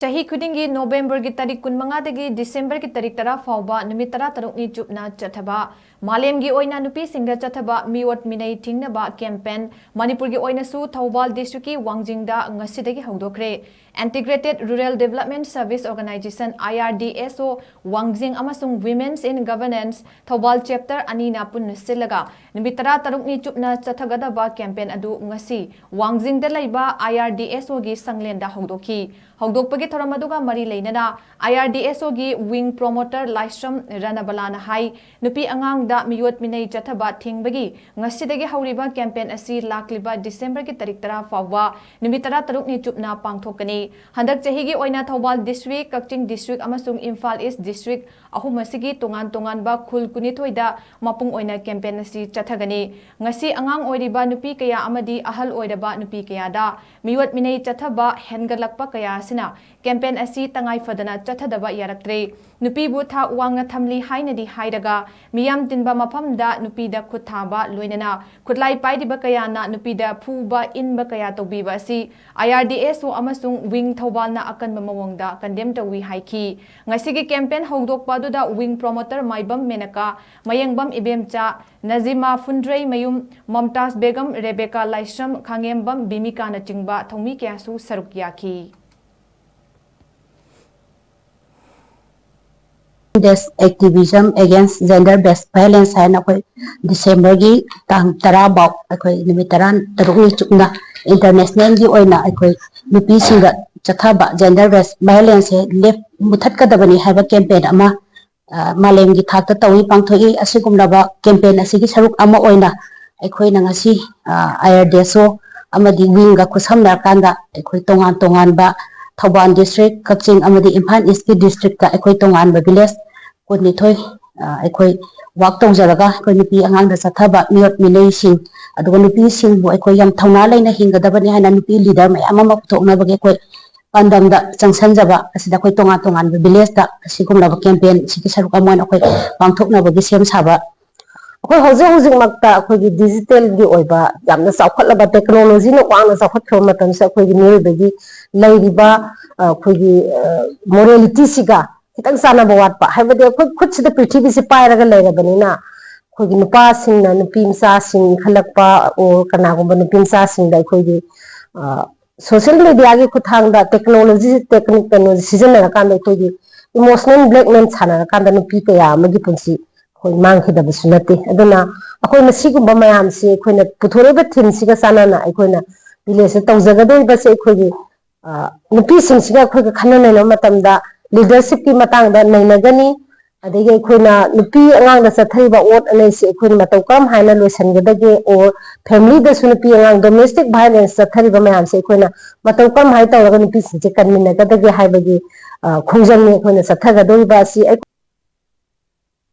Chahi Khuding November ki tarik kun manga dagi December ki tarik tara Phaoba Numit tara taruk ni Chupna Chathaba Malem gi Oina NUPISING Chathaba MEE-OT MEENEI THINGNABA campaign MANIPUR gi OINASU THOUBAL district ki WANGJING da ngasidagi HOUDOKHRE Integrated Rural Development Service Organization IRDSO WANGJING amasung Women's in Governance THOUBAL chapter anina pun silaga numit tara taruk ni Chupna Chathagadaba campaign adu ngasi WANGJING da laiba IRDSO gi sanglen da HOUDOKhi HOUDOKPagi Thoramaduga Mari Lainana IRDSO gi wing promoter Laisram Ranabalana Hai Nupi Angang da MEE-OT MEENEI Chathaba Thingbagi ngasidagi hauriba campaign asi lakliba December ki tarik tara Phaoba numit tara taruk ni Chupna pangthokani handak chahi gi Oina THOUBAL district Kakching district amasung Imphal East district ahum asigi tongan ba khul kunithoida mapung Oina campaign asi chathagani ngasi angang oiriba nupi kaya amadi ahal oiraba nupi kaya da MEE-OT MEENEI Chathaba hengalakpa kaya sina campaign asi tangai fadana chathadaba yaraktre nupi bu tha wanga thamli hainadi hairaga miyam tinba maphamda nupi da khuthaba loinana khutlai paidiba kaya na nupi da phuba inba kaya tobiba asi IRDSO amasung wing THOUBAL na akanba mawongda condemn tawi haiki ngasigi campaign hogdokpa du da wing promoter Maibam Menaka Mayengbam Ibemcha Nazima Fundrei Mayum Momtaz Begum Rebecca Laisram Khangembam Bimika na chingba thomi kya su saruk yaki This activism against gender-based violence and December gi tang tara bau nimitaran taruk chupna international gi oina nupi singa chathaba gender-based violence left muthat kadabani haba campaign ama malem gi thakta tawi pangthoi asigumlaba campaign asigi saruk ama oina na ngasi IRDSO amadi winga khusamna kanda tongan ba THOUBAL district Kakching amadi Imphal East district ka tongan ba village kunithoi work tawjaraga nupi angang da chathaba MEE-OT MEENEI sing aduga nupi sing bu yam thauna laina hingadabani hana nupi leader mayam ama thokna bage pandam da changsanjaba asida tongan ba village da asigumna ba campaign sigi saruk amon pangthokna bage sem saba hojik makta digital gi oiba yamna chawkhatlaba technology no wangna chawkhatkhra matamsa miribagi lairiba morality siga kitang sana bawatpa haibade khutchida prithvi se pairaga leirabanina nupa singna nupi msa sing khalakpa o kanagumba nupi msa sing da social media gi khuthangda technology season kanda emotional blackmail sana kanda nupi kaya amagi punsi mang khida basunate aduna akoina sigumba mayam se akoina puthoreba thim siga sanana akoina village tawjagadoi base nupi sing siga khanana no matamda leadership ki matangda nainagani adege akoina nupi angang da chathaiba ot anai se akoina matau kam haina loisangadage or family da sunupi angang domestic violence chathariba mayam se akoina matau kam hai tawraga nupi sing se kanminagadage haibagi khongjang ne akoina chathagadoi ba si